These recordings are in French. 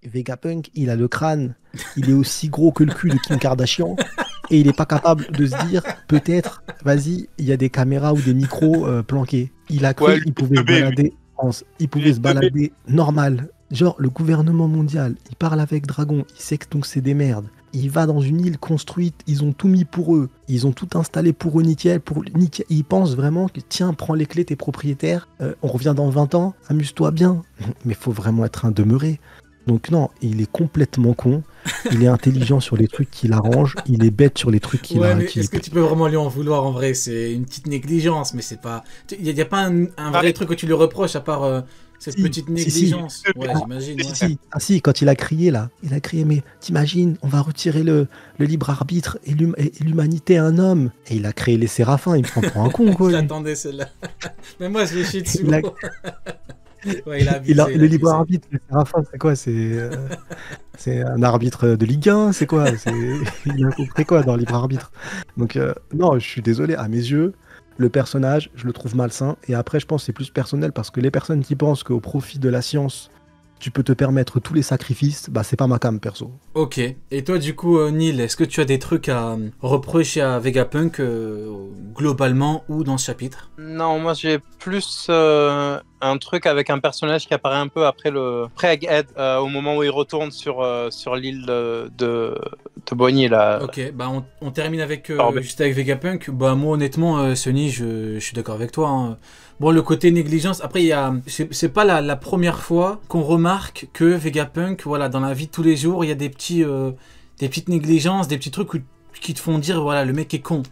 Vegapunk, il a le crâne, il est aussi gros que le cul de Kim Kardashian, et il n'est pas capable de se dire, peut-être, vas-y, il y a des caméras ou des micros planqués. Il a cru qu'il pouvait se balader, il pouvait se balader normal. Genre, le gouvernement mondial, il parle avec Dragon, il sait que donc c'est des merdes. Il va dans une île construite, ils ont tout mis pour eux, ils ont tout installé pour eux nickel, ils pensent vraiment que tiens, prends les clés, t'es propriétaire, on revient dans 20 ans, amuse-toi bien. Mais faut vraiment être un demeuré. Donc non, il est complètement con, il est intelligent sur les trucs qui l'arrangent, il est bête sur les trucs qui l'arrangent. Ouais, mais est-ce que tu peux vraiment lui en vouloir en vrai? C'est une petite négligence, mais c'est pas... Il n'y a pas un vrai truc que tu lui reproches à part... cette petite négligence. Ouais, j'imagine. Ouais. Si, quand il a crié là, mais t'imagines, on va retirer le libre arbitre et l'humanité à un homme. Et il a créé les séraphins, il me prend pour un con, quoi. J'attendais celle-là. Mais moi, je l'ai chié dessus. Ouais, le libre arbitre, les séraphins, c'est quoi? C'est un arbitre de Ligue 1, c'est quoi? Il a compris quoi dans le libre arbitre? Donc, non, je suis désolé, à mes yeux, le personnage, je le trouve malsain. Et après, je pense que c'est plus personnel parce que les personnes qui pensent qu'au profit de la science, tu peux te permettre tous les sacrifices, bah c'est pas ma came, perso. Ok. Et toi, du coup, Neil, est-ce que tu as des trucs à reprocher à Vegapunk globalement ou dans ce chapitre? Non, moi j'ai plus un truc avec un personnage qui apparaît un peu après Egghead, au moment où il retourne sur l'île de Bonnie là. Ok, bah on termine avec juste avec Vegapunk. Bah moi honnêtement, Sonny, je suis d'accord avec toi. Hein. Bon, le côté négligence, après c'est pas la première fois qu'on remarque que Vegapunk, voilà, dans la vie de tous les jours, il y a des petites négligences, des petits trucs qui te font dire voilà, le mec est con.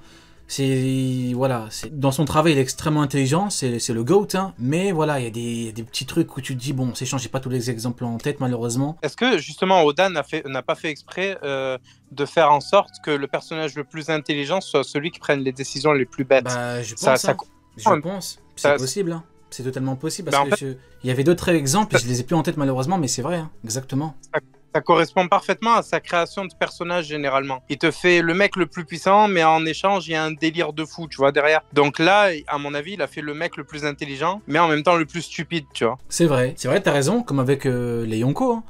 Dans son travail, il est extrêmement intelligent, c'est le GOAT, hein, mais voilà, il y a des petits trucs où tu te dis, bon, c'est chiant, j'ai pas tous les exemples en tête, malheureusement. Est-ce que, justement, Oda n'a pas fait exprès de faire en sorte que le personnage le plus intelligent soit celui qui prenne les décisions les plus bêtes? Bah, je pense, c'est possible, hein. C'est totalement possible, parce il y avait d'autres exemples, je les ai plus en tête, malheureusement, mais c'est vrai, hein, exactement. Ça correspond parfaitement à sa création de personnage généralement. Il te fait le mec le plus puissant, mais en échange, il y a un délire de fou, tu vois, derrière. Donc là, à mon avis, il a fait le mec le plus intelligent, mais en même temps le plus stupide, tu vois. C'est vrai, t'as raison, comme avec les Yonko. Hein.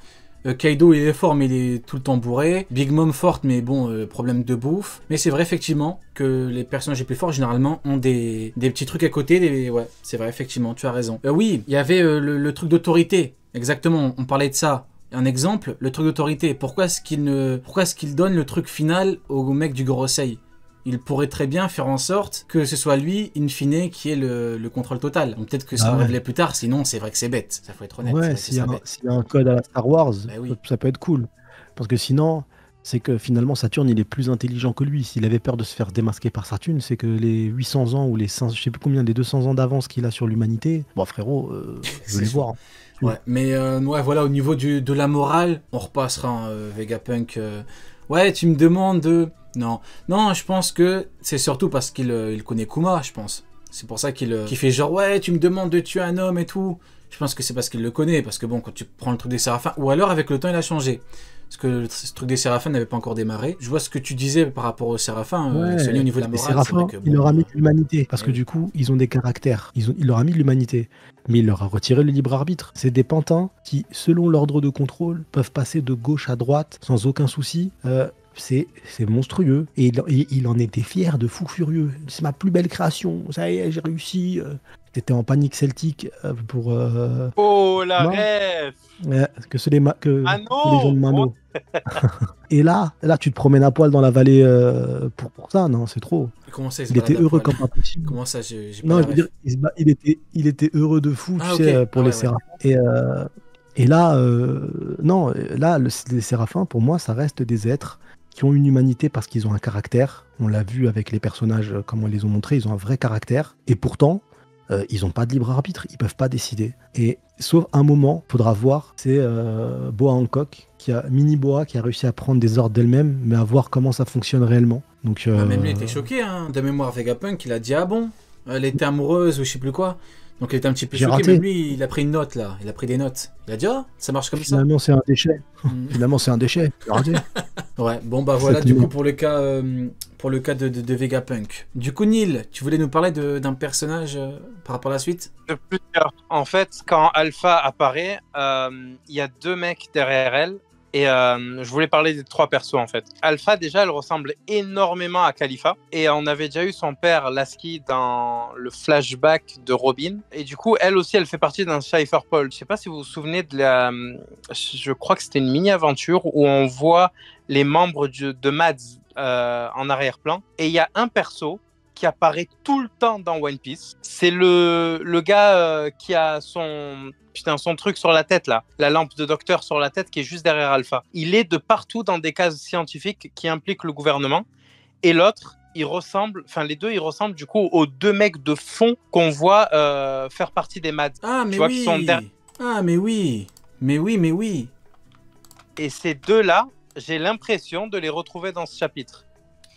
Kaido, il est fort, mais il est tout le temps bourré. Big Mom forte, mais bon, problème de bouffe. Mais c'est vrai, effectivement, que les personnages les plus forts, généralement, ont des petits trucs à côté. Ouais, c'est vrai, effectivement, tu as raison. Oui, il y avait le truc d'autorité. Exactement, on parlait de ça. Un exemple, le truc d'autorité. Pourquoi est-ce qu'il donne le truc final au mec du Gorosei? Il pourrait très bien faire en sorte que ce soit lui, in fine, qui ait le contrôle total. Peut-être que ça va révéler plus tard, sinon c'est vrai que c'est bête. Ça faut être honnête. Ouais, s'il y a un code à la Star Wars, bah oui. Ça peut être cool. Parce que sinon, c'est que finalement Saturne, il est plus intelligent que lui. S'il avait peur de se faire démasquer par Saturne, c'est que les 800 ans ou les 500, je sais plus combien, les 200 ans d'avance qu'il a sur l'humanité, bon frérot, je veux les voir. Ouais, mais ouais, voilà, au niveau de la morale, on repassera Vegapunk. Ouais, tu me demandes de... Non, je pense que c'est surtout parce qu'il connaît Kuma, je pense. C'est pour ça qu'il fait genre, ouais, tu me demandes de tuer un homme et tout. Je pense que c'est parce qu'il le connaît, parce que bon, quand tu prends le truc des séraphins, ou alors avec le temps il a changé. Parce que ce truc des séraphins n'avait pas encore démarré. Je vois ce que tu disais par rapport aux séraphins, au niveau de la morale. Les séraphins, il leur a mis l'humanité, parce que du coup, ils ont des caractères. Il leur a mis l'humanité, mais il leur a retiré le libre arbitre. C'est des pantins qui, selon l'ordre de contrôle, peuvent passer de gauche à droite sans aucun souci. C'est monstrueux. Et il en était fier de fou furieux. C'est ma plus belle création. Ça y est, j'ai réussi. T'étais en panique celtique pour... Oh, la rêve que les gens de Mano. Et là, tu te promènes à poil dans la vallée pour ça. Non, c'est trop. Comment ça, il était heureux comme pas possible. Comment ça, j'ai non, je veux dire, il était heureux de fou, tu sais, pour les séraphins. Et là, non, là, les séraphins, pour moi, ça reste des êtres qui ont une humanité parce qu'ils ont un caractère. On l'a vu avec les personnages, comme on les a montrés, ils ont un vrai caractère. Et pourtant, ils n'ont pas de libre arbitre, ils peuvent pas décider. Et sauf un moment, faudra voir, c'est Boa Hancock, Mini Boa, qui a réussi à prendre des ordres d'elle-même, mais à voir comment ça fonctionne réellement. Donc, même lui était choqué, hein. De mémoire, Vegapunk, il a dit ah bon, elle était amoureuse ou je sais plus quoi. Donc il était un petit peu choqué, mais lui, il a pris une note là, il a pris des notes. Il a dit ah, ça marche comme ça. Finalement, c'est un déchet. Finalement, c'est un déchet. Ouais, bon bah voilà, du coup pour le cas pour le cas de Vegapunk. Du coup, Neil, tu voulais nous parler d'un personnage par rapport à la suite? De plusieurs. En fait, quand Alpha apparaît, il y a 2 mecs derrière elle. Et je voulais parler des 3 persos en fait. Alpha, déjà, elle ressemble énormément à Khalifa. Et on avait déjà eu son père, Lasky, dans le flashback de Robin. Et du coup, elle aussi, elle fait partie d'un Cypher Paul. Je sais pas si vous vous souvenez de la. Je crois que c'était une mini-aventure où on voit les membres de Mads en arrière-plan. Et il y a un perso qui apparaît tout le temps dans One Piece. C'est le gars qui a son truc sur la tête là, la lampe de docteur sur la tête qui est juste derrière Alpha. Il est de partout dans des cases scientifiques qui impliquent le gouvernement. Et l'autre, les deux, ils ressemblent du coup aux 2 mecs de fond qu'on voit faire partie des Mads. Ah mais oui. Ah mais oui. Mais oui. Et ces 2-là, j'ai l'impression de les retrouver dans ce chapitre.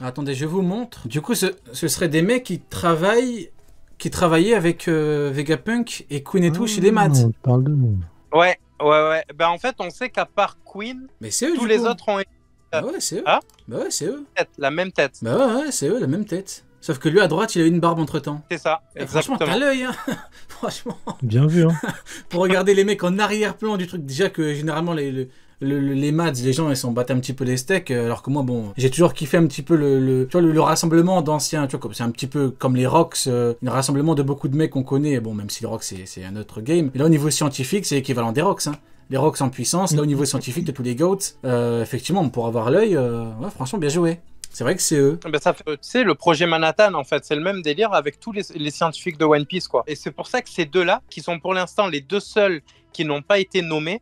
Attendez, je vous montre. Du coup, ce seraient des mecs qui travaillaient avec Vegapunk et Queen et tout chez les Mads. On parle de monde. Ouais. Ben, en fait, on sait qu'à part Queen, mais c'est eux, tous les autres ont été... Bah ouais, c'est eux. Ah bah ouais, c'est eux. La même tête. Bah ouais, c'est eux, la même tête. Sauf que lui, à droite, il a eu une barbe entre-temps. C'est ça, exactement. Franchement, t'as l'œil, hein. Franchement. Bien vu, hein. Pour regarder les mecs en arrière-plan du truc, déjà que généralement, les Mads, les gens, ils s'en battent un petit peu les steaks, alors que moi, bon, j'ai toujours kiffé un petit peu tu vois, le rassemblement d'anciens, tu vois, c'est un petit peu comme les Rocks, un rassemblement de beaucoup de mecs qu'on connaît, bon, même si les Rocks, c'est un autre game. Et là, au niveau scientifique, c'est l'équivalent des Rocks, hein. Les Rocks en puissance, là, au niveau scientifique de tous les GOATs, effectivement, pour avoir l'œil, ouais, franchement, bien joué. C'est vrai que c'est eux. Ben ça, tu sais, le projet Manhattan, en fait, c'est le même délire avec tous les scientifiques de One Piece, quoi. Et c'est pour ça que ces 2-là, qui sont pour l'instant les 2 seuls qui n'ont pas été nommés,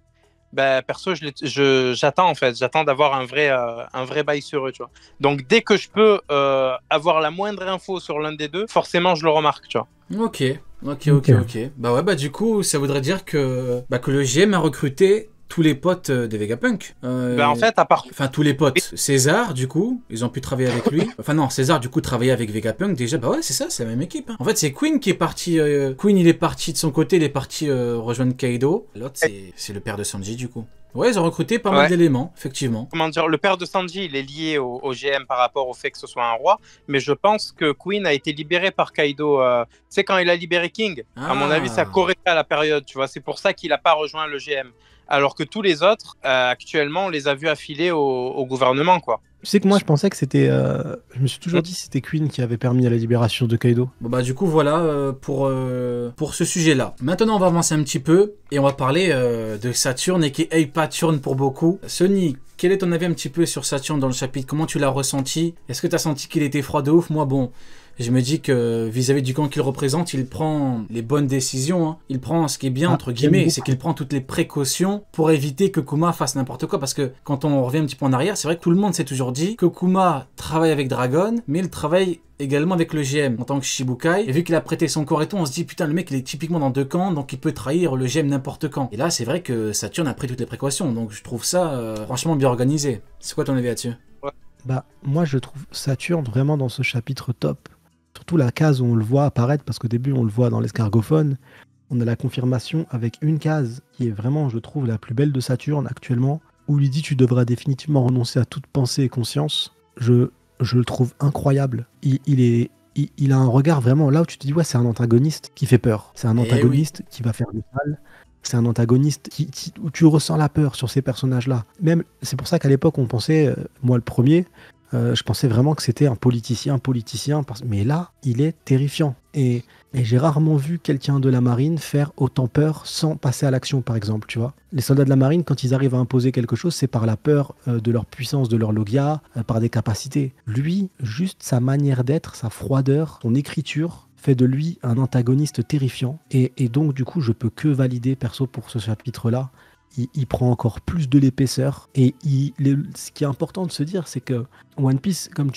ben, perso, j'attends en fait, j'attends d'avoir un vrai bail sur eux, tu vois. Donc dès que je peux avoir la moindre info sur l'un des 2, forcément je le remarque, tu vois. Ok. Bah ouais, bah du coup, ça voudrait dire que le GM a recruté tous les potes de Vegapunk. En fait, à part... Enfin, tous les potes. César, du coup, ils ont pu travailler avec lui. Enfin non, César, du coup, travaillait avec Vegapunk. Déjà, bah ouais, c'est ça, c'est la même équipe. Hein. En fait, c'est Queen qui est parti... Queen, il est parti de son côté, il est parti rejoindre Kaido. L'autre, c'est le père de Sanji, du coup. Ouais, ils ont recruté pas mal d'éléments, effectivement. Comment dire, le père de Sanji, il est lié au GM par rapport au fait que ce soit un roi, mais je pense que Queen a été libéré par Kaido. Tu sais, quand il a libéré King, à mon avis, ça correspond à la période, tu vois. C'est pour ça qu'il n'a pas rejoint le GM. Alors que tous les autres, actuellement, on les a vus affiliés au gouvernement, quoi. Tu sais que moi, je pensais que c'était... Je me suis toujours dit que c'était Queen qui avait permis à la libération de Kaido. Bon bah du coup, voilà pour ce sujet-là. Maintenant, on va avancer un petit peu et on va parler de Saturne et qui est Paturne pour beaucoup. Sonny, quel est ton avis un petit peu sur Saturne dans le chapitre? Comment tu l'as ressenti? Est-ce que tu as senti qu'il était froid de ouf? Moi, bon... Je me dis que vis-à-vis du camp qu'il représente, il prend les bonnes décisions. Hein. Il prend ce qui est bien, entre guillemets, c'est qu'il prend toutes les précautions pour éviter que Kuma fasse n'importe quoi. Parce que quand on revient un petit peu en arrière, c'est vrai que tout le monde s'est toujours dit que Kuma travaille avec Dragon, mais il travaille également avec le GM en tant que Shichibukai. Et vu qu'il a prêté son corps et tout, on se dit putain, le mec il est typiquement dans 2 camps, donc il peut trahir le GM n'importe quand. Et là, c'est vrai que Saturne a pris toutes les précautions, donc je trouve ça franchement bien organisé. C'est quoi ton avis là-dessus? Bah, moi je trouve Saturne vraiment dans ce chapitre top. Surtout la case où on le voit apparaître, parce qu'au début on le voit dans l'escargophone, on a la confirmation avec une case qui est vraiment, je trouve, la plus belle de Saturne actuellement, où il lui dit tu devras définitivement renoncer à toute pensée et conscience. Je le trouve incroyable. Il a un regard vraiment là où tu te dis ouais, c'est un antagoniste qui fait peur. C'est un antagoniste qui va faire du mal. C'est un antagoniste où tu ressens la peur sur ces personnages-là. Même, c'est pour ça qu'à l'époque on pensait, moi le premier, je pensais vraiment que c'était un politicien, mais là, il est terrifiant. Et j'ai rarement vu quelqu'un de la marine faire autant peur sans passer à l'action, par exemple, tu vois. Les soldats de la marine, quand ils arrivent à imposer quelque chose, c'est par la peur de leur puissance, de leur logia, par des capacités. Lui, juste sa manière d'être, sa froideur, son écriture, fait de lui un antagoniste terrifiant. Et donc, du coup, je peux que valider, perso, pour ce chapitre-là. Il prend encore plus de l'épaisseur. Et ce qui est important de se dire, c'est que One Piece, comme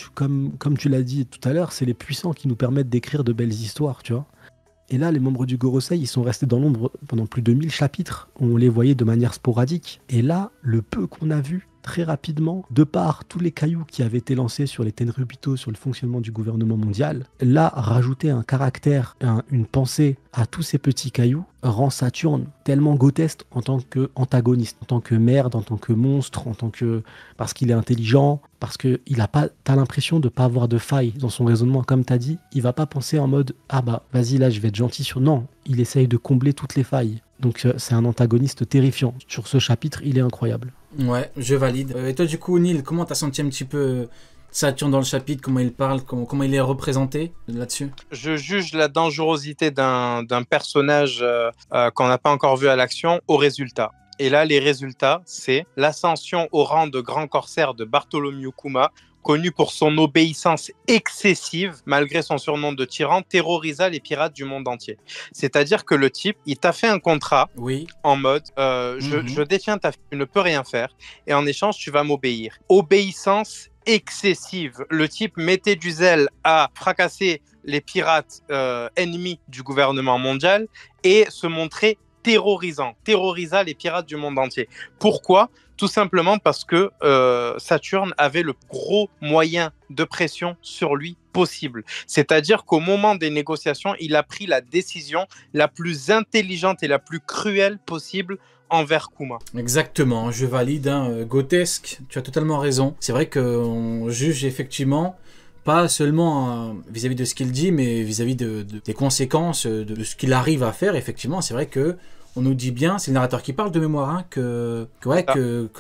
tu l'as dit tout à l'heure, c'est les puissants qui nous permettent d'écrire de belles histoires, tu vois. Et là, les membres du Gorosei, ils sont restés dans l'ombre pendant plus de 1000 chapitres, où on les voyait de manière sporadique. Et là, le peu qu'on a vu, très rapidement, de par tous les cailloux qui avaient été lancés sur les Tenryubito, sur le fonctionnement du gouvernement mondial, là, rajouter un caractère, une pensée à tous ces petits cailloux rend Saturne tellement grotesque en tant qu'antagoniste, en tant que merde, en tant que monstre, parce qu'il est intelligent, parce qu'il a pas, t'as l'impression de pas avoir de faille dans son raisonnement, comme t'as dit, il va pas penser en mode ah bah vas-y là je vais être gentil sur, non, il essaye de combler toutes les failles. Donc c'est un antagoniste terrifiant. Sur ce chapitre, il est incroyable. Ouais, je valide. Et toi du coup, Neil, comment t'as senti un petit peu Saturne dans le chapitre, comment il parle, comment il est représenté là-dessus? Je juge la dangerosité d'un personnage qu'on n'a pas encore vu à l'action au résultat. Et là, les résultats, c'est l'ascension au rang de grand corsaire de Bartholomew Kuma, connu pour son obéissance excessive, malgré son surnom de tyran, terrorisa les pirates du monde entier. C'est-à-dire que le type, il t'a fait un contrat en mode je détiens ta fille, tu ne peux rien faire, et en échange, tu vas m'obéir. Obéissance excessive. Le type mettait du zèle à fracasser les pirates ennemis du gouvernement mondial et se montrait terrorisa les pirates du monde entier. Pourquoi ? Tout simplement parce que Saturne avait le gros moyen de pression sur lui possible. C'est-à-dire qu'au moment des négociations, il a pris la décision la plus intelligente et la plus cruelle possible envers Kuma. Exactement, je valide, grotesque, tu as totalement raison. C'est vrai qu'on juge effectivement pas seulement vis-à-vis de ce qu'il dit, mais vis-à-vis des conséquences de ce qu'il arrive à faire. Effectivement, c'est vrai que on nous dit bien, c'est le narrateur qui parle de mémoire, hein, que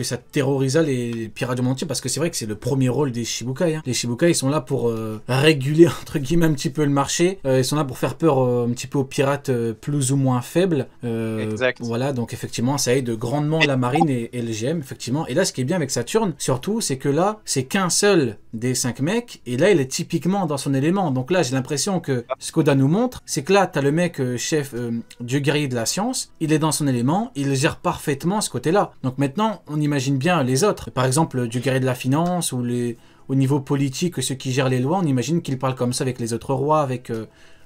ça terrorisa les pirates du monde entier, parce que c'est vrai que c'est le premier rôle des Shichibukai. Hein. Les Shichibukai, ils sont là pour réguler, entre guillemets, un petit peu le marché. Ils sont là pour faire peur un petit peu aux pirates plus ou moins faibles. Exact. Voilà, donc effectivement, ça aide grandement la marine et le GM, effectivement. Et là, ce qui est bien avec Saturne, surtout, c'est que là, c'est qu'un seul des 5 mecs, et là, il est typiquement dans son élément. Donc là, j'ai l'impression que ce qu'Oda nous montre, c'est que là, t'as le mec chef, dieu guerrier de la science, il est dans son élément, il gère parfaitement ce côté-là. Donc maintenant, on imagine bien les autres. Par exemple, du guerrier de la finance ou au niveau politique, ceux qui gèrent les lois, on imagine qu'ils parlent comme ça avec les autres rois, avec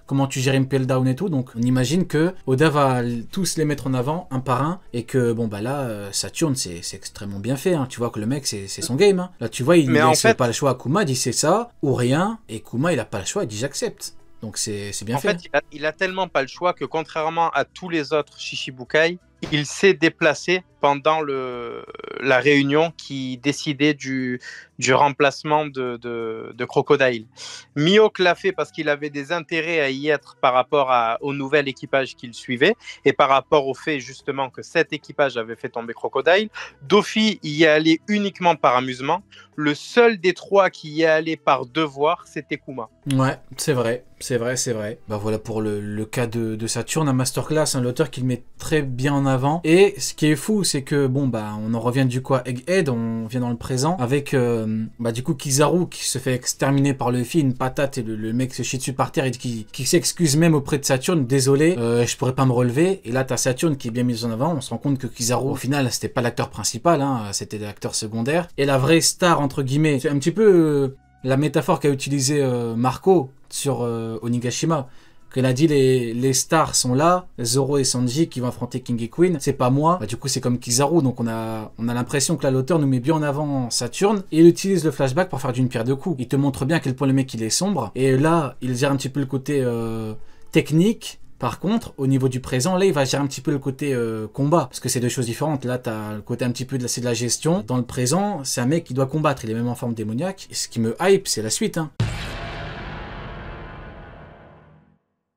comment tu gères Impel Down et tout. Donc on imagine que Oda va tous les mettre en avant, un par un, et que bon bah là, Saturne, c'est extrêmement bien fait. Hein. Tu vois que le mec, c'est son game. Hein. Là, tu vois, il laisse pas le choix à Kuma, il dit c'est ça ou rien, et Kuma, il a pas le choix, il dit j'accepte. Donc c'est bien fait. En fait, il a tellement pas le choix que contrairement à tous les autres Shichibukai, il s'est déplacé pendant la réunion qui décidait du remplacement de Crocodile. Mihawk l'a fait parce qu'il avait des intérêts à y être par rapport au nouvel équipage qu'il suivait et par rapport au fait justement que cet équipage avait fait tomber Crocodile. Doffy y est allé uniquement par amusement. Le seul des 3 qui y est allé par devoir, c'était Kuma. Ouais, c'est vrai. Bah voilà pour le cas de Saturne, un masterclass, l'auteur qui le met très bien en avant. Et ce qui est fou, c'est que bon bah on en revient du coup à Egghead, on vient dans le présent avec du coup Kizaru qui se fait exterminer par Luffy, une patate, et le mec se chie dessus par terre et qui s'excuse même auprès de Saturne, désolé, je pourrais pas me relever. Et là t'as Saturne qui est bien mis en avant, on se rend compte que Kizaru au final c'était pas l'acteur principal, hein, c'était l'acteur secondaire. Et la vraie star entre guillemets, c'est un petit peu la métaphore qu'a utilisé Marco sur Onigashima, qu'il a dit les stars sont là, Zoro et Sanji qui vont affronter King et Queen, c'est pas moi. Bah, du coup c'est comme Kizaru, donc on a l'impression que là l'auteur nous met bien en avant Saturne et il utilise le flashback pour faire d'une pierre deux coups. Il te montre bien à quel point le mec il est sombre, et là il gère un petit peu le côté technique. Par contre, au niveau du présent, là, il va gérer un petit peu le côté combat, parce que c'est deux choses différentes. Là, t'as le côté un petit peu c'est de la gestion. Dans le présent, c'est un mec qui doit combattre, il est même en forme démoniaque. Et ce qui me hype, c'est la suite. Hein.